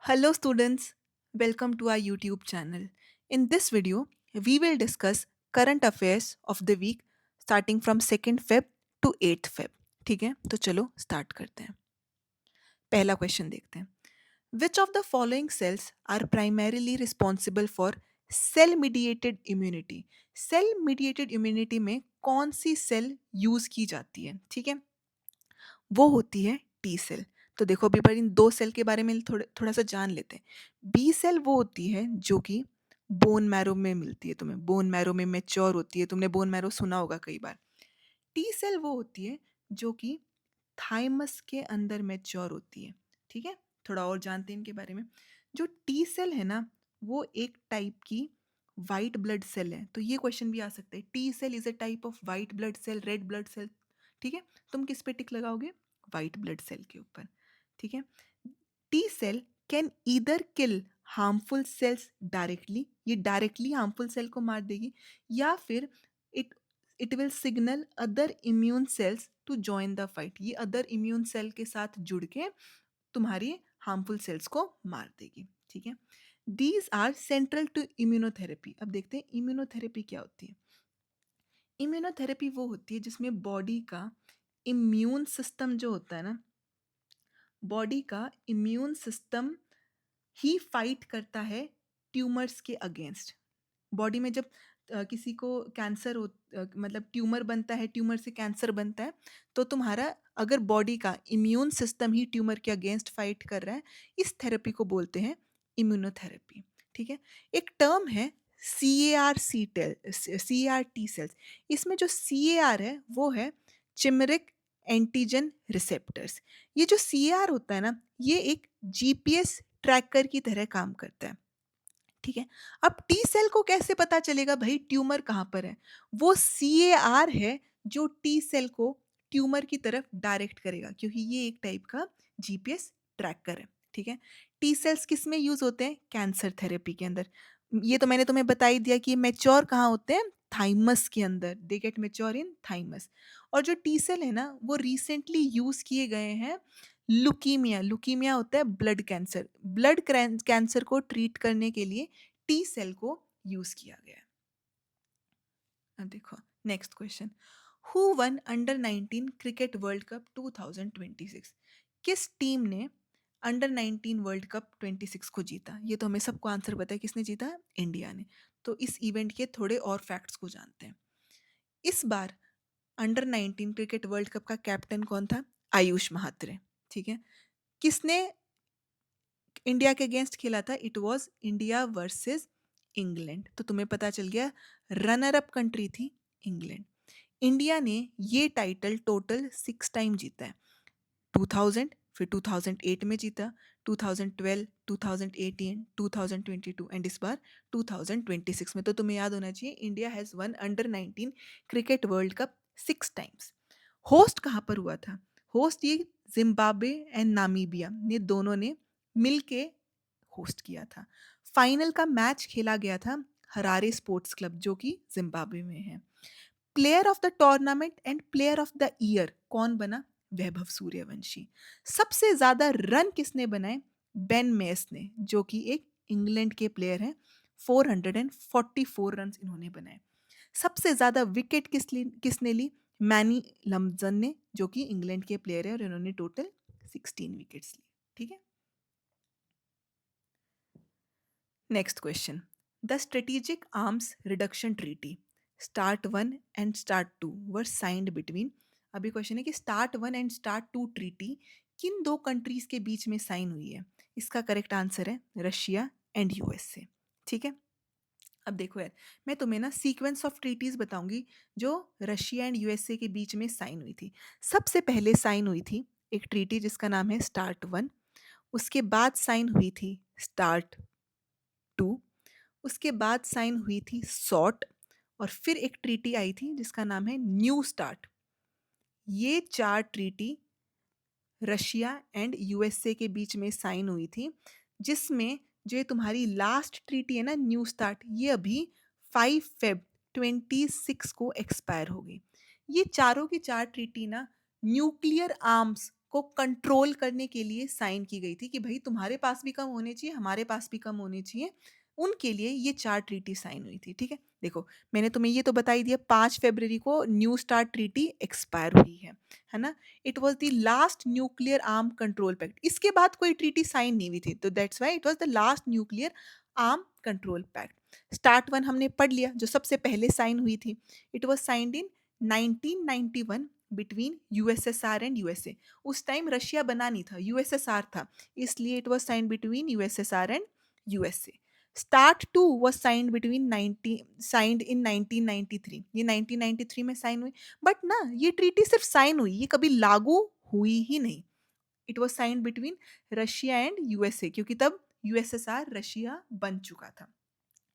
Hello, students. Welcome to our YouTube channel. In this video, we will discuss current affairs of the week starting from 2nd Feb to 8th Feb. ठीक है, तो चलो start करते हैं. पहला question देखते हैं. Which of the following cells are primarily responsible for cell mediated immunity? Cell mediated immunity में कौन सी सेल यूज की जाती है? ठीक है, वो होती है टी सेल. तो देखो अभी पर इन दो सेल के बारे में थोड़ा सा जान लेते हैं. बी सेल वो होती है जो कि बोन मैरो में मिलती है, तुम्हें बोन मैरो में मैच्योर होती है, तुमने बोन मैरो सुना होगा कई बार. टी सेल वो होती है जो कि थाइमस के अंदर मैच्योर होती है. ठीक है, थोड़ा और जानते हैं इनके बारे में. जो टी सेल है ना, वो एक टाइप की वाइट ब्लड सेल है. तो ये क्वेश्चन भी आ सकता है, T cell is a type of white blood cell, red blood cell. ठीक है, तुम किस पे टिक लगाओगे? वाइट ब्लड सेल के ऊपर. ठीक है, T cell can either kill harmful cells directly, ये डायरेक्टली हार्मफुल सेल को मार देगी, या फिर it it will signal other immune cells to join the fight. ये अदर इम्यून सेल के साथ जुड़ के तुम्हारी हार्मफुल सेल्स को मार देगी. ठीक है, these are central to immunotherapy. अब देखते हैं इम्यूनोथेरेपी क्या होती है. इम्यूनोथेरेपी वो होती है जिसमें बॉडी का इम्यून सिस्टम जो होता है ना, बॉडी का इम्यून सिस्टम ही फाइट करता है ट्यूमर्स के अगेंस्ट. बॉडी में जब किसी को कैंसर हो, मतलब ट्यूमर बनता है, ट्यूमर से कैंसर बनता है, तो तुम्हारा अगर बॉडी का इम्यून सिस्टम ही ट्यूमर के अगेंस्ट फाइट कर रहा है, इस थेरेपी को बोलते हैं इम्यूनोथेरेपी. ठीक है, एक टर्म है सी ए आर टी सेल्स. इसमें जो सी ए आर है वो है चिमरिक एंटीजन रिसेप्टर्स. ये जो सी ए आर होता है ना, ये एक जीपीएस ट्रैकर की तरह काम करता है. ठीक है, अब टी सेल को कैसे पता चलेगा भाई ट्यूमर कहाँ पर है? वो सी ए आर है जो टी सेल को ट्यूमर की तरफ डायरेक्ट करेगा, क्योंकि ये एक टाइप का जीपीएस ट्रैकर है. ठीक है, टी सेल्स किस में यूज होते हैं? कैंसर थेरेपी के अंदर. ये तो मैंने तुम्हें बता ही दिया कि ये मेच्योर कहाँ होते हैं? थाइमस के अंदर. They get mature in thymus. और जो टी सेल है ना, वो रिसेंटली यूज किए गए हैं लुकीमिया. लुकीमिया होता है ब्लड कैंसर. ब्लड कैंसर को ट्रीट करने के लिए टी सेल को यूज किया गया है. अब देखो next question. Who one under 19 cricket world cup 2026? किस टीम ने अंडर 19 वर्ल्ड कप 26 को जीता? ये तो हमें सबको आंसर पता है, किसने जीता? इंडिया ने. तो इस इवेंट के थोड़े और फैक्ट्स को जानते हैं. इस बार अंडर 19 क्रिकेट वर्ल्ड कप का कैप्टन कौन था? आयुष महात्रे. ठीक है, किसने इंडिया के अगेंस्ट खेला था? It was India versus England. तो तुम्हें पता चल गया, रनर अप कंट्री थी इंग्लैंड. इंडिया ने ये टाइटल टोटल 6 टाइम जीता है. 2000, फिर 2008 में जीता, 2012, 2018, 2022 एंड इस बार 2026 में. तो तुम्हें याद होना चाहिए, India has one under 19 cricket world cup 6 times. Host कहाँ पर हुआ था? होस्ट ये जिम्बाब्वे एंड नामीबिया ने दोनों ने मिलके होस्ट किया था. फाइनल का मैच खेला गया था हरारे स्पोर्ट्स क्लब जो कि जिम्बाब्वे में है. Player of the tournament and player of the year कौन बना? वैभव सूर्यवंशी. सबसे ज्यादा रन किसने बनाए? बेन मेस ने, जो कि एक इंग्लैंड के प्लेयर हैं. 444 रन इन्होंने बनाए. सबसे ज्यादा विकेट किसने ली? मैनी लम्जन ने, जो कि इंग्लैंड के प्लेयर है, और इन्होंने टोटल 16 विकेट्स ली. ठीक है, next question. The strategic arms reduction treaty start 1 and start 2 were signed between. अभी क्वेश्चन है कि स्टार्ट 1 एंड स्टार्ट 2 ट्रीटी किन दो कंट्रीज के बीच में साइन हुई है? इसका करेक्ट आंसर है रशिया एंड यूएसए. ठीक है, अब देखो यार, मैं तुम्हें ना सीक्वेंस ऑफ ट्रीटीज बताऊंगी जो रशिया एंड यूएसए के बीच में साइन हुई थी. सबसे पहले साइन हुई थी एक ट्रीटी जिसका नाम है स्टार्ट 1. उसके बाद साइन हुई थी स्टार्ट 2. उसके बाद साइन हुई थी सॉट. और फिर एक ट्रीटी आई थी जिसका नाम है न्यू स्टार्ट. ये 4 ट्रीटी रशिया एंड यूएसए के बीच में साइन हुई थी, जिसमें जो ये तुम्हारी लास्ट ट्रीटी है ना, न्यू स्टार्ट, ये अभी 5 फेब 26 को एक्सपायर हो गई. ये चारों की चार ट्रीटी ना न्यूक्लियर आर्म्स को कंट्रोल करने के लिए साइन की गई थी कि भाई तुम्हारे पास भी कम होने चाहिए, हमारे पास भी कम होने चाहिए। उनके लिए ये 4 ट्रीटी साइन हुई थी, ठीक है? देखो, मैंने तुम्हें ये तो बता ही दिया 5 फरवरी को न्यू स्टार्ट ट्रीटी एक्सपायर हुई है ना? It was the last nuclear arm control pact. इसके बाद कोई ट्रीटी साइन नहीं हुई थी, तो that's why it was the last nuclear arm control pact. Start 1 हमने पढ़ लिया, जो सबसे पहले साइन हुई थी। It was signed in 1991 between USSR and USA. उस टाइम रशिया बना नहीं था, यूएसएसआर था, इसलिए it was signed between USSR and USA. Start 2 was signed between 90 signed in 1993। ये 1993 में साइन हुई, बट ना ये ट्रीटी सिर्फ साइन हुई, ये कभी लागू हुई ही नहीं। It was signed between Russia and USA, क्योंकि तब यूएसएसआर रशिया बन चुका था।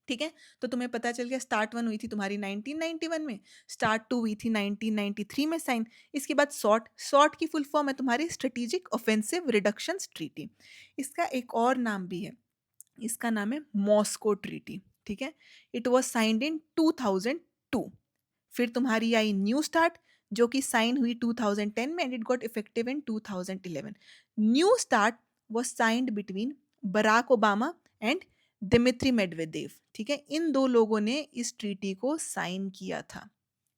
ठीक है, तो तुम्हें पता चल गया स्टार्ट 1 हुई थी तुम्हारी 1991 में, स्टार्ट 2 हुई थी 1993 में साइन। इसके बाद सॉर्ट, सॉर्ट की फुल फॉर्म है तुम्हारी स्ट्रेटेजिक ऑफेंसिव रिडक्शंस ट्रीटी। इसका एक और नाम भी है, इसका नाम है मॉस्को ट्रीटी, ठीक है? It was signed in 2002। फिर तुम्हारी आई न्यू स्टार्ट, जो कि साइन हुई 2010 में, and it got effective in 2011। New start was signed between Barack Obama and Dmitry Medvedev, ठीक है? इन दो लोगों ने इस ट्रीटी को साइन किया था,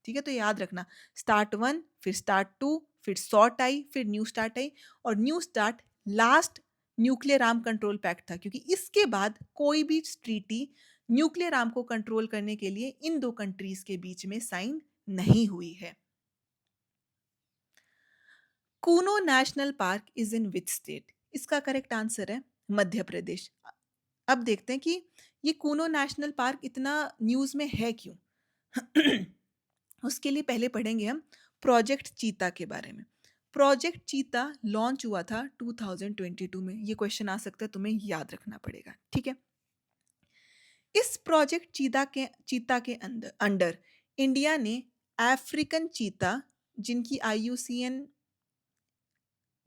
ठीक है? तो याद रखना, स्टार्ट 1, फिर स्टार्ट 2, फिर सॉर्ट आई, फिर न्यू स्टार्ट आई, और new start last nuclear arm control pact था, क्योंकि इसके बाद कोई भी ट्रीटी न्यूक्लियर आर्म को कंट्रोल करने के लिए इन दो कंट्रीज के बीच में साइन नहीं हुई है। Kuno national park is in which state? इसका करेक्ट आंसर है मध्य प्रदेश। अब देखते हैं कि ये कूनो नेशनल पार्क इतना न्यूज में है क्यों। उसके लिए पहले पढ़ेंगे हम प्रोजेक्ट चीता के बारे में। प्रोजेक्ट चीता लॉन्च हुआ था 2022 में। ये क्वेश्चन आ सकता है, तुम्हें याद रखना पड़ेगा, ठीक है? इस प्रोजेक्ट चीता के अंदर अंडर इंडिया ने अफ्रीकन चीता, जिनकी आईयूसीएन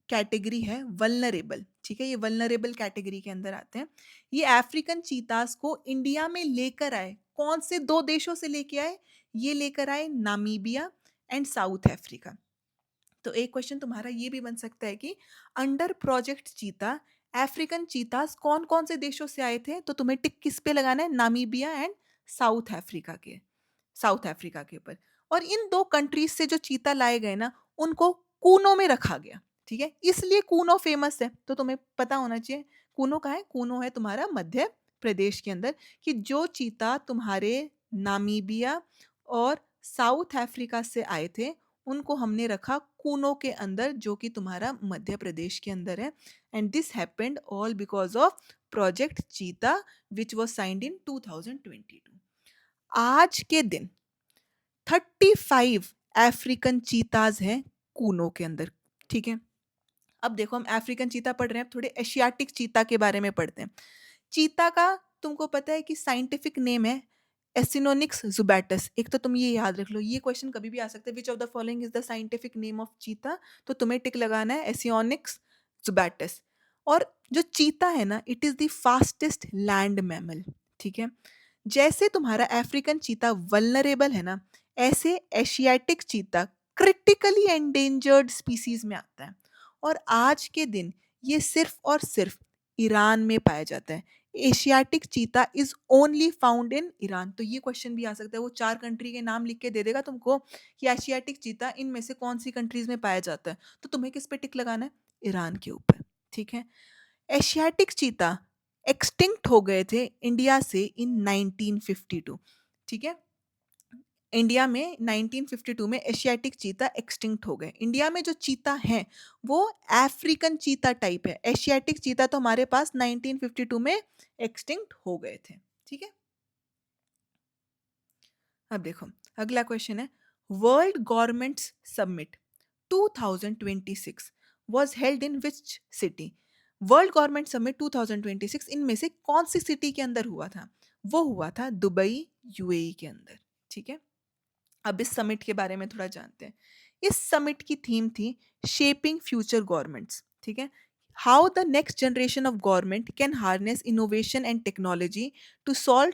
कैटेगरी है वल्नरेबल, ठीक है? ये वल्नरेबल कैटेगरी के अंदर आते हैं। ये अफ्रीकन चीतास को इंडिया में लेकर आए, कौन से दो देशों से लेके आए? ये लेकर आए नामीबिया एंड साउथ अफ्रीका। तो एक क्वेश्चन तुम्हारा ये भी बन सकता है कि अंडर प्रोजेक्ट चीता अफ्रीकन चीतास कौन कौन से देशों से आए थे? तो तुम्हें टिक किस पे लगाना है? नामीबिया एंड साउथ अफ्रीका के, साउथ अफ्रीका के ऊपर। और इन दो कंट्रीज से जो चीता लाए गए ना, उनको कूनो में रखा गया, ठीक है? इसलिए कूनो फेमस है, तो तुम्हें पता होना चाहिए कूनो कहाँ है। कूनो है तुम्हारा मध्य प्रदेश के अंदर। कि जो चीता तुम्हारे नामीबिया और साउथ अफ्रीका से आए थे, उनको हमने रखा कूनो के अंदर, जो कि तुम्हारा मध्य प्रदेश के अंदर है। And this happened all because of project चीता विच वाज साइंड इन 2022। आज के दिन 35 अफ्रीकन चीताज हैं कूनो के अंदर, ठीक है? अब देखो, हम अफ्रीकन चीता पढ़ रहे हैं, अब थोड़े एशियाटिक चीता के बारे में पढ़ते हैं। चीता का तुमको पता है कि साइंटिफिक नेम है एसिनोनिक्स जुबैटस। एक तो तुम ये याद रख लो, ये क्वेश्चन कभी भी आ सकता है, विच of the following is the scientific name of चीता? तो तुम्हें टिक लगाना है एसियोनिक्स जुबैटस। और जो चीता है ना, it is the fastest land mammal, ठीक है? जैसे तुम्हारा अफ्रीकन चीता वल्नरेबल है ना, ऐसे Asiatic cheetah critically endangered species में आता है। और आज के दिन ये सिर्फ और सिर्फ ईरान में पाया जाता है। Asiatic cheetah is only found in Iran. तो ये क्वेश्चन भी आ सकता है, वो 4 कंट्री के नाम लिख के दे देगा तुमको कि एशियाटिक चीता इनमें से कौन सी कंट्रीज में पाया जाता है, तो तुम्हें किस पे टिक लगाना है? ईरान के ऊपर, ठीक है? एशियाटिक चीता एक्सटिंक्ट हो गए थे इंडिया से इन 1952, ठीक है? इंडिया में 1952 में एशियाटिक चीता एक्सटिंक्ट हो गए। इंडिया में जो चीता हैं वो अफ्रीकन चीता टाइप है। एशियाटिक चीता तो हमारे पास 1952 में एक्सटिंक्ट हो गए थे, ठीक है? अब देखो, अगला क्वेश्चन है world governments summit 2026 was held in which city? World government summit 2026 इनमें से कौन सी सिटी के अंदर हुआ था? वो हुआ था दुबई, यूएई के अंदर, ठीक है? अब इस समिट के बारे में थोड़ा जानते हैं। इस समिट की थीम थी शेपिंग फ्यूचर गवर्नमेंट्स, ठीक है? How the next generation of government can harness innovation and technology to solve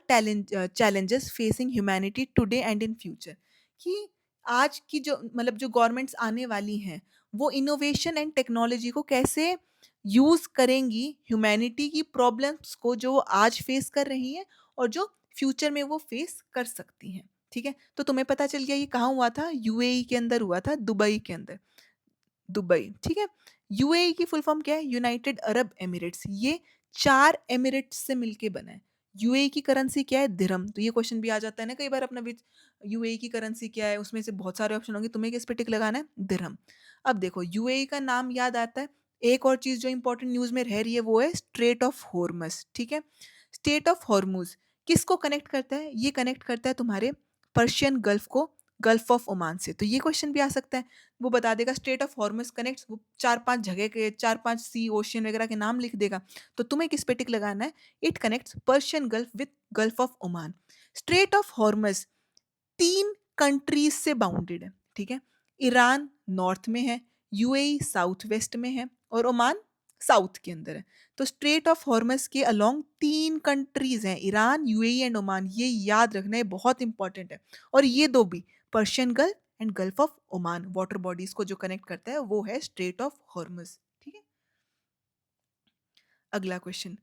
challenges facing humanity today and in future. कि आज की जो मतलब जो गवर्नमेंट्स आने वाली हैं, वो इनोवेशन एंड टेक्नोलॉजी को कैसे यूज़ करेंगी ह्यूमैनिटी की प्रॉब्लम्स को जो वो आज फेस कर रही हैं और जो फ्यूचर में वो फेस कर सकती हैं। ठीक है? तो तुम्हें पता चल गया ये कहाँ हुआ था? यूएई के अंदर हुआ था, दुबई के अंदर। दुबई, ठीक है? यूएई की फुल फॉर्म क्या है? United Arab Emirates. ये 4 एमिरेट्स से मिलके बना है। यूएई की करेंसी क्या है? दिरहम। तो ये क्वेश्चन भी आ जाता है ना कई बार अपना बीच, यूएई की करेंसी क्या है? उसमें से बहुत सारे ऑप्शन होंगे, तुम्हें किस पे टिक लगाना है? दिरहम। अब देखो यूएई का नाम याद आता है, एक और चीज़ जो इंपॉर्टेंट न्यूज़ में रह रही है वो है स्ट्रेट ऑफ हॉर्मस, ठीक है? स्ट्रेट ऑफ हॉर्मुज़ किसको कनेक्ट करता है? ये कनेक्ट करता है तुम्हारे पर्शियन गल्फ को गल्फ ऑफ ओमान से। तो ये क्वेश्चन भी आ सकता है। वो बता देगा स्ट्रेट ऑफ हॉर्मस कनेक्ट्स, वो 4-5 जगह के 4-5 सी, ओशियन वगैरह के नाम लिख देगा। तो तुम्हें किस पे टिक लगाना है? It connects Persian Gulf with Gulf of Oman. Strait of Hormuz 3 countries से बाउंडेड है, ठीक है? ईरान नॉर्थ में है, यूएई साउथ वेस्ट में है और ओमान साउथ के अंदर है। तो स्ट्रेट ऑफ हॉर्मस के अलोंग 3 कंट्रीज हैं, ईरान, यूएई एंड ओमान। ये याद रखना है, बहुत इंपॉर्टेंट है। और ये दो भी Persian gulf and gulf of Oman water bodies को जो कनेक्ट करता है वो है स्ट्रेट ऑफ हॉर्मस, ठीक है? अगला question,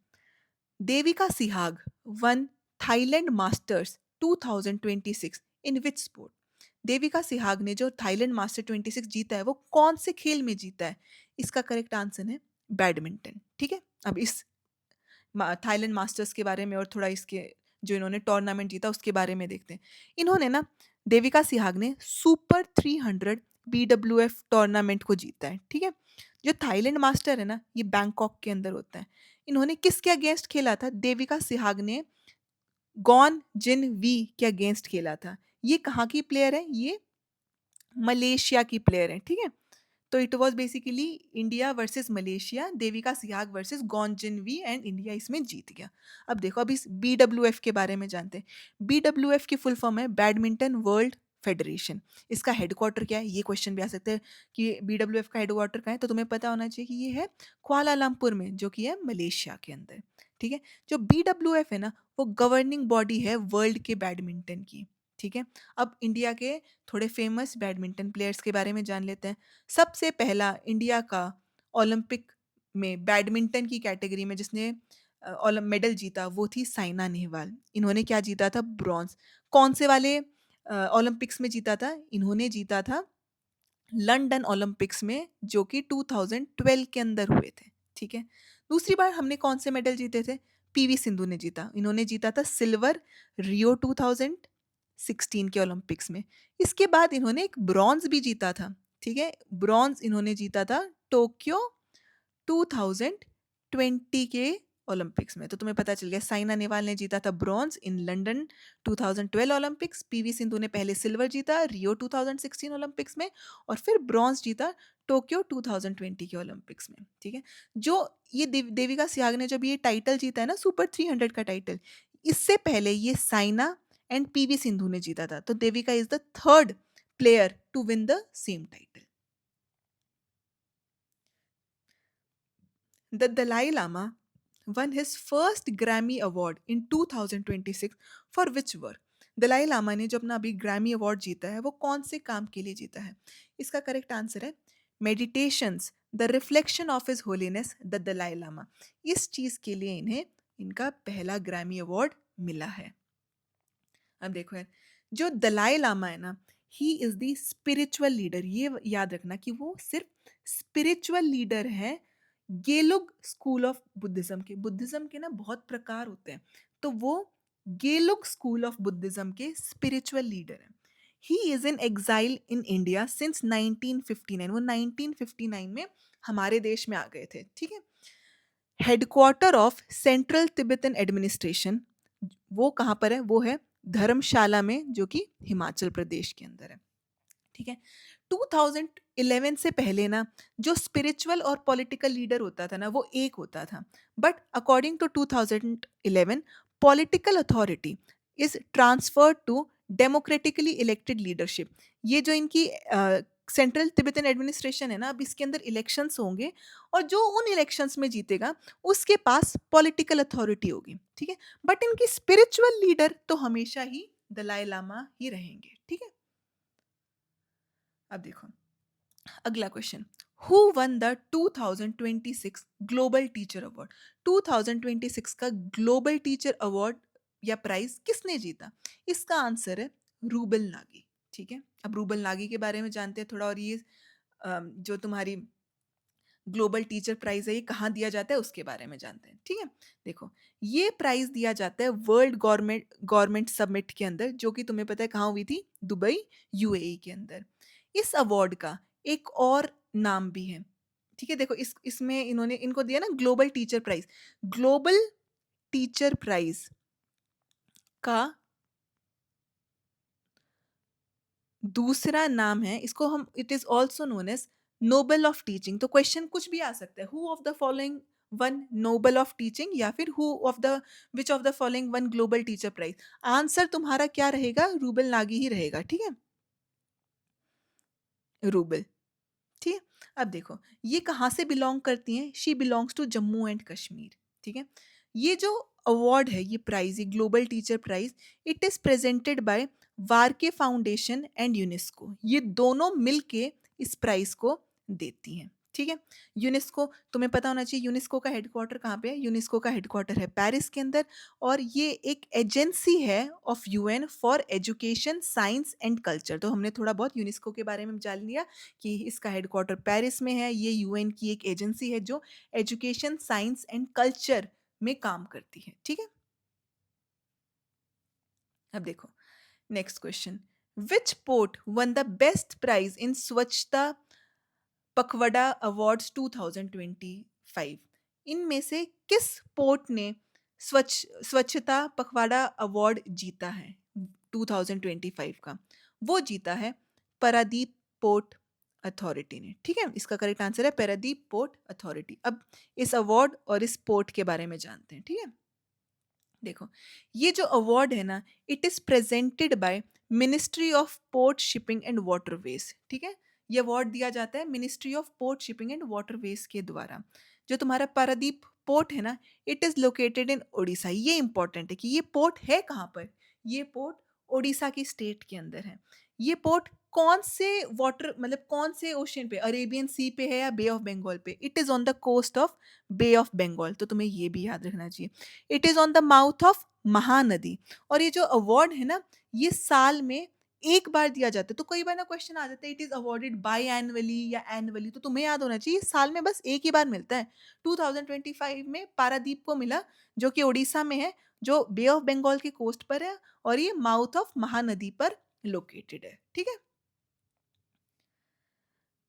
Devika Sihag one Thailand masters 2026 in which sport? Devika Sihag ने जो थाईलैंड मास्टर 26 जीता है वो कौन से खेल में जीता है? इसका करेक्ट आंसर है बैडमिंटन, ठीक है? अब इस थाईलैंड मास्टर्स के बारे में और थोड़ा इसके जो इन्होंने टूर्नामेंट जीता उसके बारे में देखते हैं। इन्होंने ना, देविका सिहाग ने सुपर 300 बीडब्ल्यूएफ टूर्नामेंट को जीता है, ठीक है? जो थाईलैंड मास्टर है ना, ये बैंकॉक के अंदर होता है। इन्होंने किसके अगेंस्ट खेला था? देविका सिहाग ने गॉन जिन वी के अगेंस्ट खेला था। ये कहाँ की प्लेयर है? ये मलेशिया की प्लेयर है, ठीक है? तो it was basically India versus Malaysia, Devika Sihag versus गॉन्जिनवी एंड इंडिया इसमें जीत गया। अब देखो, अब इस बीडब्ल्यूएफ के बारे में जानते हैं। बीडब्ल्यूएफ की फुल फॉर्म है बैडमिंटन वर्ल्ड फेडरेशन। इसका हेडक्वार्टर क्या है? ये क्वेश्चन भी आ सकता है कि बीडब्ल्यूएफ का हेडक्वार्टर कहाँ है, तो तुम्हें पता होना चाहिए कि ये है कुआलालंपुर में, जो कि है मलेशिया के अंदर, ठीक है? जो बीडब्ल्यूएफ है ना, वो गवर्निंग बॉडी है वर्ल्ड के बैडमिंटन की, ठीक है? अब इंडिया के थोड़े फेमस बैडमिंटन प्लेयर्स के बारे में जान लेते हैं। सबसे पहला इंडिया का ओलंपिक में बैडमिंटन की कैटेगरी में जिसने मेडल जीता वो थी साइना नेहवाल। इन्होंने क्या जीता था? ब्रॉन्ज। कौन से वाले ओलंपिक्स में जीता था? इन्होंने जीता था लंदन ओलंपिक्स में, जो कि 2012 के अंदर हुए थे, ठीक है? दूसरी बार हमने कौन से मेडल जीते थे? पीवी सिंधु ने जीता। इन्होंने जीता था सिल्वर रियो 2016 के ओलंपिक्स में। इसके बाद इन्होंने एक ब्रॉन्ज भी जीता था, ठीक है? ब्रॉन्ज इन्होंने जीता था टोक्यो 2020 के ओलंपिक्स में। तो तुम्हें पता चल गया, साइना नेहवाल ने जीता था bronze in London 2012 Olympics, PV Sindhu ने पहले सिल्वर जीता रियो 2016 ओलंपिक्स में और फिर ब्रॉन्ज जीता टोक्यो 2020 के ओलंपिक्स में, ठीक है? जो ये देविका सिहाग ने जब ये टाइटल जीता है ना, सुपर 300 का टाइटल, इससे पहले ये साइना एंड पीवी सिंधु ने जीता था। तो Devika is the third player to win the same title. The Dalai Lama won his first Grammy Award in 2026 for which work? Dalai Lama ने जो अपना अभी ग्रैमी अवार्ड जीता है वो कौन से काम के लिए जीता है? इसका करेक्ट आंसर है meditations the reflection of his holiness the Dalai Lama. इस चीज के लिए इन्हें इनका पहला ग्रैमी अवार्ड मिला है। अब देखो यार, जो दलाई लामा है ना, he is the spiritual leader. ये याद रखना कि वो सिर्फ स्पिरिचुअल लीडर है गेलुग स्कूल ऑफ बुद्धिज्म के। बुद्धिज्म के ना बहुत प्रकार होते हैं, तो वो गेलुग स्कूल ऑफ बुद्धिज्म के स्पिरिचुअल लीडर हैं। He is in exile in India since 1959। वो 1959 में हमारे देश में आ गए थे, ठीक है? Headquarter of central Tibetan administration वो कहाँ पर है? वो है धर्मशाला में, जो कि हिमाचल प्रदेश के अंदर है, ठीक है? 2011 से पहले ना, जो स्पिरिचुअल और पॉलिटिकल लीडर होता था ना, वो एक होता था। But according to 2011, political authority is transferred to democratically elected leadership. ये जो इनकी सेंट्रल तिब्बतन एडमिनिस्ट्रेशन है ना, अब इसके अंदर इलेक्शंस होंगे और जो उन इलेक्शंस में जीतेगा उसके पास पॉलिटिकल अथॉरिटी होगी, ठीक है? बट इनकी स्पिरिचुअल लीडर तो हमेशा ही दलाई लामा ही रहेंगे, ठीक है? अब देखो अगला question, who one the 2026 global teacher award? 2026 का ग्लोबल टीचर अवार्ड या प्राइज किसने जीता? इसका आंसर है रूबल नागी। ठीक है, अब रूबल नागी के बारे में जानते हैं थोड़ा, और ये जो तुम्हारी ग्लोबल टीचर प्राइज है ये कहाँ दिया जाता है उसके बारे में जानते हैं। ठीक है, देखो, ये प्राइज दिया जाता है वर्ल्ड गवर्नमेंट गवर्नमेंट समिट के अंदर, जो कि तुम्हें पता है कहाँ हुई थी, दुबई, यूएई के अंदर। इस अवार्ड का एक और नाम भी है। ठीक है, देखो, इसमें इन्होंने इनको दिया ना global teacher prize. Global teacher prize का दूसरा नाम है, इसको हम, it is also known as Nobel of teaching. तो क्वेश्चन कुछ भी आ सकता है, who of the following won Nobel of teaching, या फिर who of the which of the following won global teacher prize. Answer तुम्हारा क्या रहेगा? रूबल नागी ही रहेगा। ठीक है, रूबल। ठीक है, अब देखो, ये कहाँ से बिलोंग करती हैं? She belongs to Jammu and Kashmir. ठीक है, ये जो अवार्ड है, ये प्राइज, ये global teacher prize, it is presented by Varkey foundation and UNESCO. ये दोनों मिलके इस प्राइज को देती हैं। ठीक है, यूनेस्को, तुम्हें पता होना चाहिए यूनेस्को का हेडक्वार्टर कहाँ पे है। यूनेस्को का हेडक्वार्टर है पेरिस के अंदर, और ये एक एजेंसी है of UN for education, science and culture. तो हमने थोड़ा बहुत यूनेस्को के बारे में जान लिया कि इसका हेडक्वार्टर पेरिस में है। ये यूएन की एक एजेंसी है जो एजुकेशन, साइंस एंड कल्चर में काम करती है। ठीक है, अब देखो, next question, which port won the best prize in Swachhta Pakhwada awards 2025? इनमें से किस पोर्ट ने स्वच्छता पखवाड़ा अवार्ड जीता है 2025 का? वो जीता है पारादीप पोर्ट अथॉरिटी ने। ठीक है, इसका करेक्ट आंसर है पारादीप पोर्ट अथॉरिटी। अब इस अवार्ड और इस पोर्ट के बारे में जानते हैं। ठीक है, देखो, ये जो अवार्ड है ना, it is presented by ministry of port shipping and waterways. ठीक है, ये अवार्ड दिया जाता है ministry of port shipping and waterways के द्वारा। जो तुम्हारा पारादीप पोर्ट है ना, it is located in Orissa. ये इंपॉर्टेंट है कि ये पोर्ट है कहाँ पर। ये पोर्ट उड़ीसा की स्टेट के अंदर है। ये पोर्ट कौन से वाटर, मतलब कौन से ओशन पे, अरेबियन सी पे है या बे ऑफ बंगाल पे? It is on the coast of Bay of Bengal. तो तुम्हें ये भी याद रखना चाहिए, it is on the mouth of Mahanadi. और ये जो अवार्ड है ना, ये साल में एक बार दिया जाता है। तो कई बार ना क्वेश्चन आ जाता है, it is awarded by annually या एनुअली। तो तुम्हें याद होना चाहिए साल में बस एक ही बार मिलता है। 2025 में पारादीप को मिला, जो कि उड़ीसा में है, जो बे ऑफ बंगाल के कोस्ट पर है, और ये माउथ ऑफ महानदी पर लोकेटेड है। ठीक है,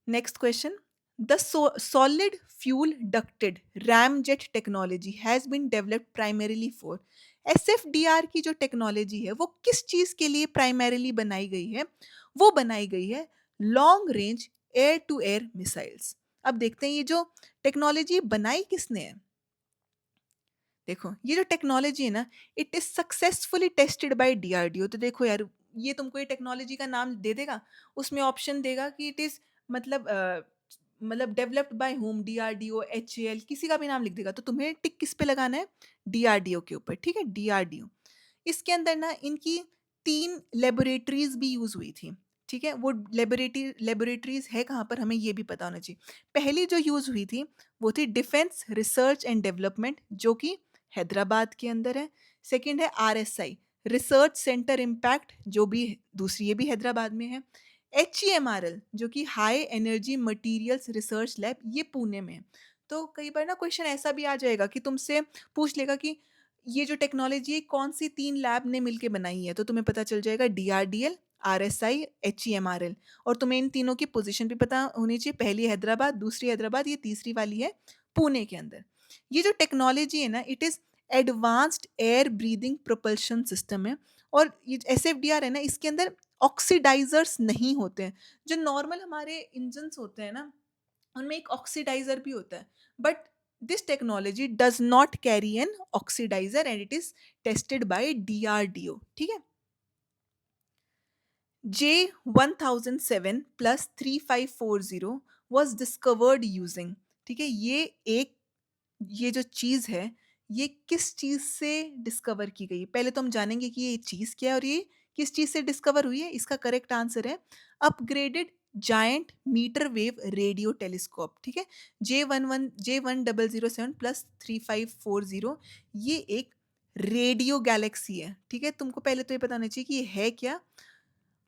next question, the solid fuel ducted ramjet technology has been developed primarily for। SFDR की जो टेक्नोलॉजी है वो किस चीज के लिए प्राइमरीली बनाई गई है? वो बनाई गई है long range air to air missiles. अब देखते हैं ये जो टेक्नोलॉजी बनाई किसने है। देखो, ये जो टेक्नोलॉजी है ना, it is successfully tested by DRDO. तो देखो यार, ये तुमको ये टेक्नोलॉजी का नाम दे देगा, उसमें ऑप्शन देगा कि इट इज, मतलब मतलब developed by home, DRDO, HAL, किसी का भी नाम लिख देगा। तो तुम्हें टिक किस पे लगाना है? डीआरडीओ के ऊपर। ठीक है, डीआरडीओ। इसके अंदर ना इनकी 3 लैबोरेटरीज भी यूज हुई थी। ठीक है, वो लैबोरेटरीज है कहाँ पर, हमें ये भी पता होना चाहिए। पहली जो यूज हुई थी वो थी डिफेंस रिसर्च एंड डेवलपमेंट, जो कि हैदराबाद के अंदर है। सेकंड है आरएसआई, रिसर्च सेंटर इम्पैक्ट, जो भी दूसरी, ये भी हैदराबाद में है। HEMRL, जो कि high energy materials research lab, ये पुणे में है। तो कई बार ना क्वेश्चन ऐसा भी आ जाएगा कि तुमसे पूछ लेगा कि ये जो टेक्नोलॉजी है कौन सी 3 लैब ने मिलके बनाई है। तो तुम्हें पता चल जाएगा डीआरडीएल, आरएसआई, HEMRL। और तुम्हें इन तीनों की पोजीशन भी पता होनी चाहिए, पहली हैदराबाद, दूसरी हैदराबाद, ये तीसरी वाली है पुणे के अंदर। ये जो टेक्नोलॉजी है ना, it is advanced air breathing propulsion system है। और ये SFDR है ना, इसके अंदर ऑक्सीडाइजर्स नहीं होते हैं। जो नॉर्मल हमारे इंजन्स होते हैं ना, उनमें एक ऑक्सीडाइजर भी होता है, but this technology does not carry an oxidiser and it is tested by DRDO. ठीक है, J1007+3540 was discovered using। ठीक है, ये एक, ये जो चीज है, ये किस चीज से डिस्कवर की गई है? पहले तो हम जानेंगे कि ये चीज क्या है और ये किस चीज से डिस्कवर हुई है। इसका करेक्ट आंसर है upgraded giant metre wave radio telescope, ठीक है। J11 J1007 प्लस 3540, ये एक रेडियो गैलेक्सी है, ठीक है। तुमको पहले तो ये पता होना चाहिए कि ये है क्या,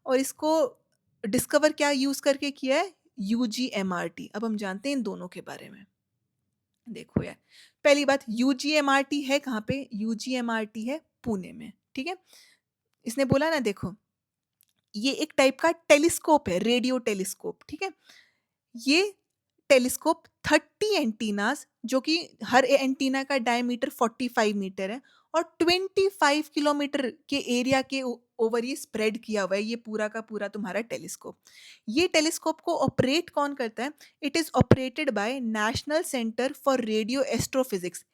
और इसको डिस्कवर क्या यूज करके किया है, यूजीएमआरटी। अब हम जानते हैं इन दोनों के बारे में। देखो यार, पहली बात, यूजीएमआरटी है कहाँ पे, यूजीएमआरटी है पुणे में, ठीक है। इसने बोला ना, देखो ये एक टाइप का टेलीस्कोप है, रेडियो टेलीस्कोप, ठीक है। ये टेलीस्कोप 30 एंटीनास, जो कि हर एंटीना का डायमीटर 45 मीटर है, और 25 किलोमीटर के एरिया के ओवर ये स्प्रेड किया हुआ है, ये पूरा का पूरा तुम्हारा टेलीस्कोप। ये टेलीस्कोप को ऑपरेट कौन करता है, it is operated by national centre for radio astrophysics,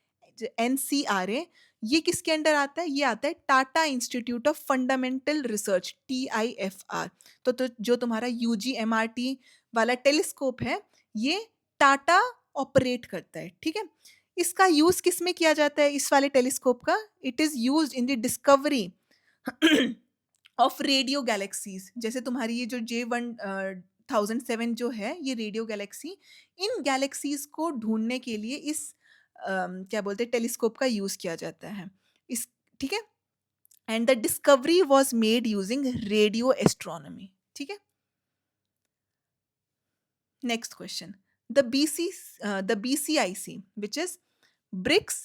NCRA। ये किसके अंडर आता है, ये आता है Tata institute of fundamental research, TIFR। तो जो तुम्हारा UGMRT वाला टेलीस्कोप है, ये टाटा ऑपरेट करता है, ठीक है। इसका यूज किस में किया जाता है, इस वाले टेलीस्कोप का, it is used in the discovery of radio galaxies. जैसे तुम्हारी ये जो J1007 जो है, ये रेडियो गैलेक्सी, इन गैलेक्सीज को ढूंढने के लिए इस क्या बोलते हैं, टेलीस्कोप का यूज किया जाता है इस, ठीक है। And the discovery was made using radio astronomy, ठीक है। Next question. The BCIC, which is BRICS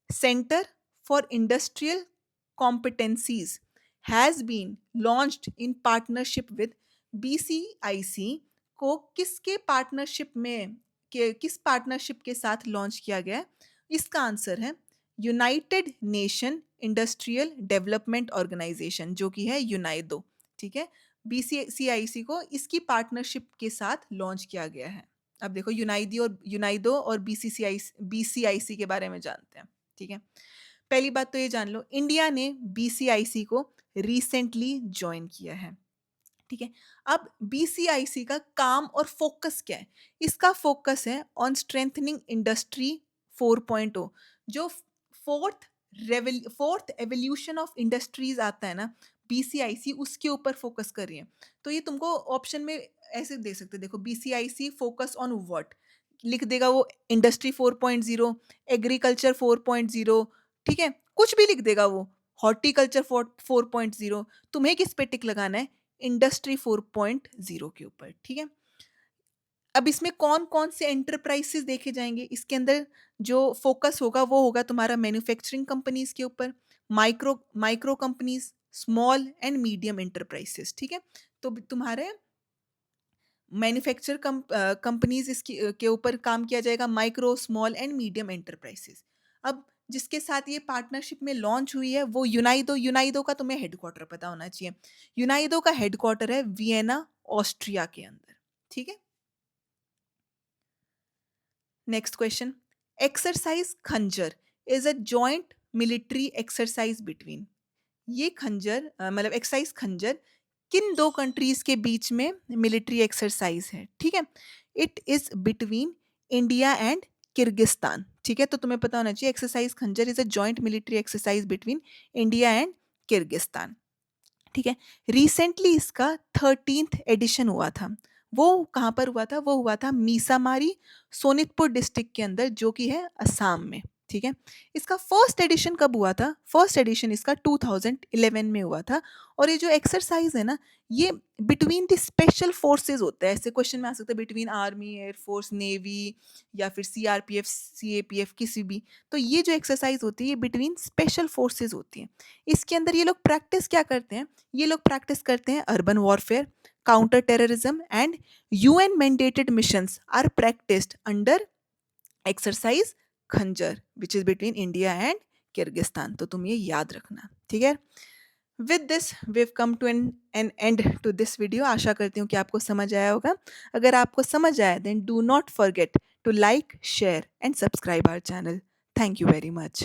Center for Industrial Competencies, has been launched in partnership with BCIC को किसके पार्टनरशिप में, किस पार्टनरशिप के साथ लॉन्च किया गया है? इसका आंसर है United Nation Industrial Development Organization, जो कि है यूनाइडो, ठीक है। BCIC को इसकी पार्टनरशिप के साथ लॉन्च किया गया है। अब देखो, यूनाइडो और BCIC के बारे में जानते हैं, ठीक है। पहली बात तो ये जान लो, इंडिया ने BCIC को रिसेंटली ज्वाइन किया है, ठीक है। अब BCIC का काम और फोकस क्या है, इसका फोकस है ऑन स्ट्रेंथनिंग इंडस्ट्री 4.0, जो फोर्थ एवोल्यूशन ऑफ इंडस्ट्रीज आता है ना, BCIC उसके ऊपर फोकस कर रही है। तो ये तुमको ऑप्शन में ऐसे दे सकते, देखो BCIC फोकस ऑन व्हाट, लिख देगा वो इंडस्ट्री 4.0, एग्रीकल्चर 4.0, ठीक है, कुछ भी लिख देगा वो, हॉर्टिकल्चर 4.0। तुम्हें किस पे टिक लगाना है, इंडस्ट्री 4.0 के ऊपर, ठीक है। अब इसमें कौन कौन से एंटरप्राइजेस देखे जाएंगे, इसके अंदर जो फोकस होगा वो होगा तुम्हारा मैन्युफैक्चरिंग कंपनीज के ऊपर, micro micro companies, small and medium enterprises, ठीक है। तो तुम्हारे मैन्युफैक्चर कंपनीज इसके के ऊपर काम किया जाएगा, micro small and medium enterprises. अब जिसके साथ ये पार्टनरशिप में लॉन्च हुई है वो यूनाइडो का तुम्हें हेडक्वार्टर पता होना चाहिए। यूनाइडो का हेडक्वार्टर है वियना, ऑस्ट्रिया के अंदर, ठीक है। नेक्स्ट क्वेश्चन, एक्सरसाइज खंजर is a joint military exercise between, ये खंजर मतलब एक्सरसाइज खंजर किन दो कंट्रीज के बीच में मिलिट्री एक्सरसाइज है, ठीक है। It is between India and Kyrgyzstan, ठीक है। तो तुम्हें पता होना चाहिए एक्सरसाइज खंजर is a joint military exercise between India and Kyrgyzstan, ठीक है। रिसेंटली इसका 13th एडिशन हुआ था, वो कहाँ पर हुआ था, वो हुआ था मीसामारी, सोनितपुर डिस्ट्रिक्ट के अंदर, जो कि है असम में, ठीक है। इसका फर्स्ट एडिशन कब हुआ था, फर्स्ट एडिशन इसका 2011 में हुआ था। और ये जो एक्सरसाइज है ना, ये बिटवीन द स्पेशल फोर्सेज होता है, ऐसे क्वेश्चन में आ सकता है बिटवीन आर्मी, एयरफोर्स, नेवी, या फिर CRPF, CAPF, किसी भी। तो ये जो एक्सरसाइज होती है ये बिटवीन स्पेशल फोर्सेज होती है। इसके अंदर ये लोग प्रैक्टिस क्या करते हैं, ये लोग प्रैक्टिस करते हैं urban warfare, counter terrorism and UN mandated missions are practised under exercise Khanjar, which is between India and Kyrgyzstan. तो तुम ये याद रखना, ठीक है। With this we come to an end to this video. आशा करती हूँ कि आपको समझ आया होगा। अगर आपको समझ आया then do not forget to like, share and subscribe our channel. Thank you very much.